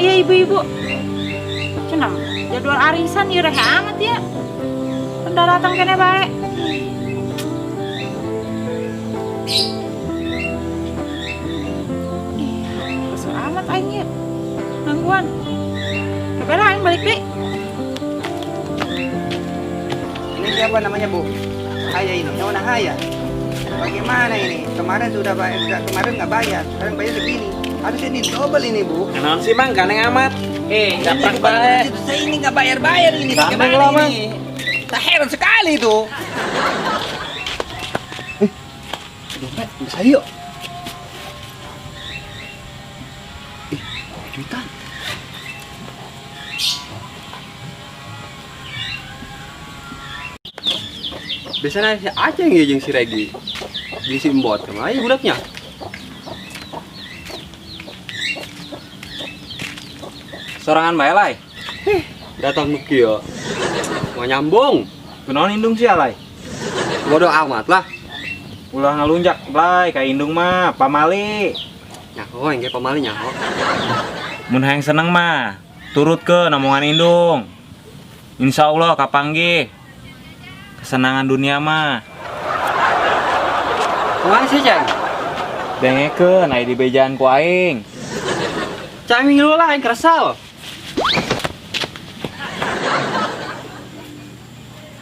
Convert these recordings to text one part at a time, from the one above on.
ya ibu-ibu? Cenang, jadwal arisan ya rehe amat ya. Pendaratan kene baik. Kesel amat aing ya. Gangguan. Kepala aing balik deh. Ini siapa namanya, Bu? Haya ini, Nona Haya. Bagaimana ini? Kemarin sudah bayar, kemarin nggak bayar, sekarang bayar segini. Harus ini double ini, Bu. Kenaon sih mang, kaneng amat. Gampang bukan banget. itu, saya ini nggak bayar ini. Gampang Bagaimana lah, Bang. ini? Tak heran sekali itu. Dompet, bisa yuk. Jutaan. Biasanya si Aceng ya jeung si Regi di Simbot kemana budaknya. Sorangan bae lai. Datang ke kieu. Mau nyambung. Kunaon indung sih alai? Bodoh amat lah. Ulah ngalunjak lai ka indung mah pamali. Nyaho engke pamali nyaho. Mun hayang seneng mah turut ke namongan indung. Insya Allah kapanggih. Kesenangan dunia mah. Kemana sih, Ceng? Dengekeun aya di bejaan ku aing. Cami lu lah yang keresal.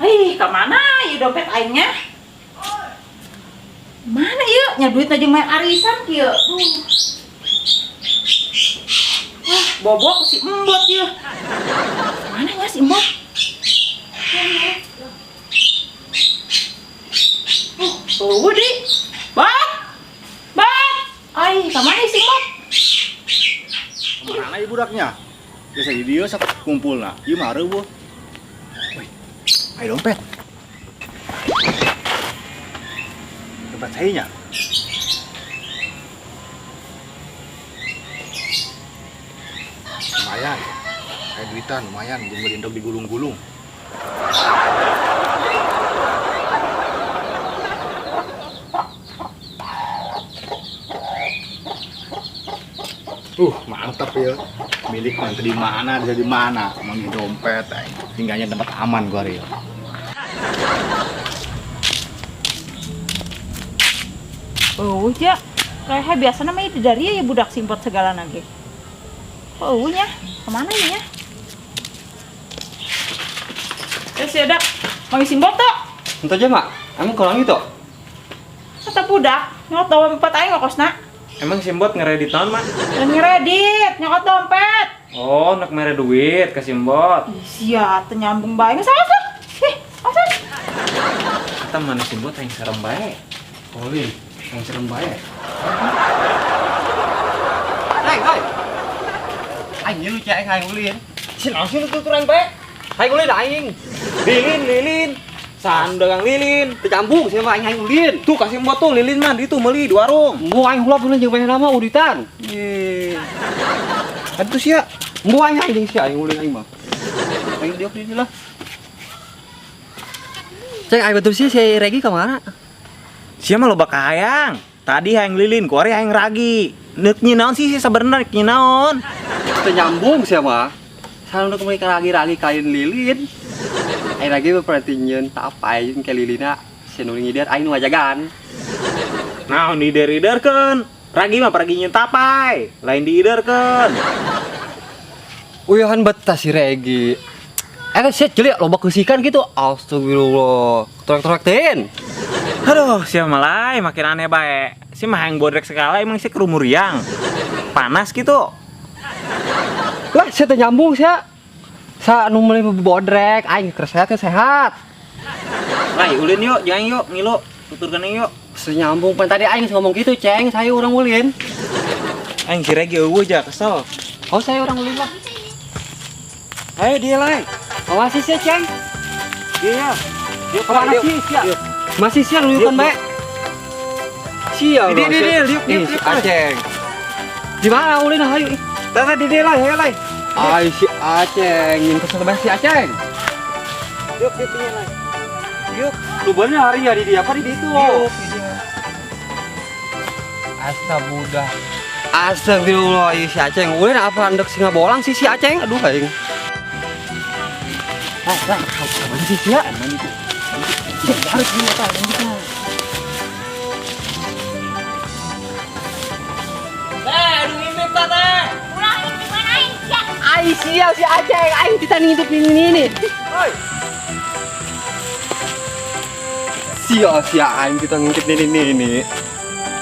Hei, kemana ya dompet aingnya? Mana yuk? Nya duit aja main arisan kieu. Wah, bobok si embot ya. Mana ya si embot? Oh, di. Bat. Ai, kemana si embot? Kemana ibu budaknya? Biasa di dia sak kumpul nah. Ieu mah reueuh. Woi. Ayo dompet. Dompet saya nya. Lumayan. Kayak duitan lumayan, jeung berindog digulung-gulung. Mantap ya. Milik nanti di mana, bisa di mana. Emang ini dompet, tinggalnya tempat aman gua Rio. Oh, ja. Kayak biasa namanya dari ya budak simpot segala nage. Oh, nya. Kemana ya? Si ada mau simpot tuh. Entar aja, Mak. Emang kurang gitu? Kata budak, nyokot dompet aing ngokosna. Emang Simbot ngeredit naon mah? Dan ngeredit, nyokot dompet. Oh, nak mere duit ke Simbot. Ih, sia, teu nyambung bae. Salah. Awas. Kita mana Simbot yang serem bae. Olin, yang serem bae. Hai. Aing lu cek aing ulin. Sinaon sih lu kurang bae? Hai ulin aing. Lilin. Saan dagang lilin. Tercampur sama aing ulin. Tuh kasih Simbot tuh lilin mah di tuh meuli di warung. Mbu aing hulap ulin jeung bae nama uditan. Ye. Atuh sia. Mbu aing jeung sia aing ulin aing mah. Aing diok di lah. Ceng aing betul sih si Regi kemana? Sia mah loba kahayang. Tadi hayang lilin, kuari hayang ragi. Neuk nyinaon sih sebenarnya nyinaon. Kita nyambung sih mah. Sareng kembali ragi kain lilin. Aing lagi perhatiin tak apa aing ke lilina. Si nu ngider aing nu ngajagan. Nah, dider-iderkeun. Ragi mah pergi nyentapai, lain diiderkeun. Uyahan betah si Regi. Set jeli loba keusikan gitu. Astagfirullah. Trek-trekin. Aduh, sia malai makin aneh bae. Si mah hayang bodrek segala emang si kerumuriang. Panas gitu. Lah, saya teh nyambung sia. Sa nu meuli bodrek aing sehat. Lai ulin yuk, jangan yuk, ngilu. Tuturkeun yuk. Senyambung pan tadi aing ngomong gitu, Ceng. Saya orang ulin. Aing si Regi eueuh aja kesel. Oh, saya orang ulin lah. Ayo dia lai. Masih sia, Ceng. Dia. Dia Kemana sih sia? Masih sia luyukan bae. Sia lu. Dia. Si Aceng. Di mana ulin hayu? Tata di dia lai, ayo lai. Ai si Aceng, ingin kesel banget si Aceng. Yuk, dia lai. Yuk. Lu bener hari ya di dia apa di itu? Yuk. Asa budak. Astagfirullah, si Aceng. Ulin apa andek singa bolang sih si Aceng? Aduh aing. Mana sih sia? Harus gimana kita? Aduh ngintip teh. Ulang ini gimana ini? Ya. Ai sia si Aceng, aing ditanding hidup ini. Oi. Sia aing kita ngintip ini.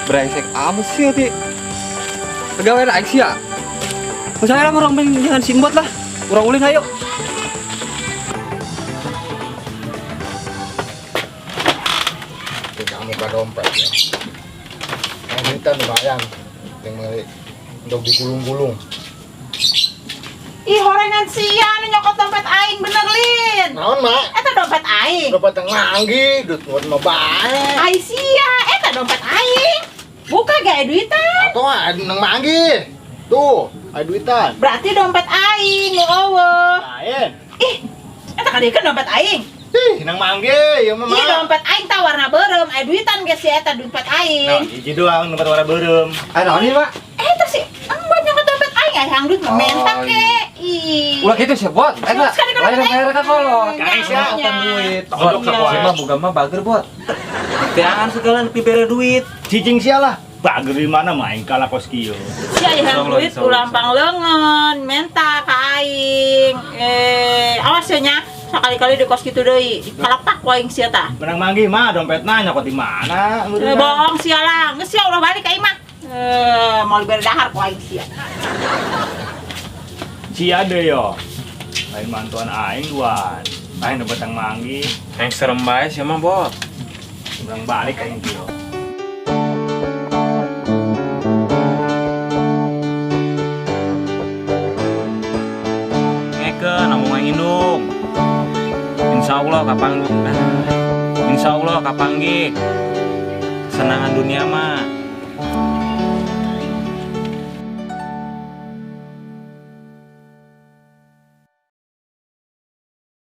Brengsek amat sih ti. Pegawai aing sia. Misalnya orang jangan simbot lah. Orang ulin ayo. Kamu ke dompet ya. Yang kita lumayan. Yang untuk digulung-gulung. Ih, horengan sia nu nyokot dompet aing bener, Lin. Naon, Mak? Eta dompet aing. Dompet yang nganggi, duit buat mah bae. Ai sia, eta dompet aing. Buka gak duitan. Atau nang manggi. Tuh, ada duitan. Berarti dompet aing nu eueuh. Lain. Ih, eta kadikeun dompet aing. Ih, nang manggi, ya mah. Iya dompet aing tah warna beureum, aya duitan geus si eta dompet Nah, aing. hiji doang dompet warna beureum. Ayo naon ieu, Pak? Eta sih, buat nyokot dompet aing aya hangdut mah Oh, mentak iya. ke. Ih. Ulah gitu sih, Bot. Eta, Sekali kan lain dompet mereka aing. kolot. Kayak sia. Nya. Duit. Bot, si mah boga mah bager, Bot. Teangan segala dibere duit. Cicing sialah. Bager di mana main kalah kos kieu. Si aya hang duit Insya Allah. ulang pangleungeun, mentak ka aing. Awas ya nya, sakali-kali di kos kitu deui. Kalapak ku aing sia tah. Menang manggi mah dompetna nyokot di mana? Bohong sia lah, geus sia ulah balik ka imah. Mau dibere dahar ku aing sia. Cia deh yo. Lain mantuan aing duan. Lain dompet yang manggi. Yang serem bae sih mah, Bot. Urang balik aing kieu. Ngeke namun indung. Insyaallah kapanggih. Insyaallah kapanggih. Kesenangan dunia mah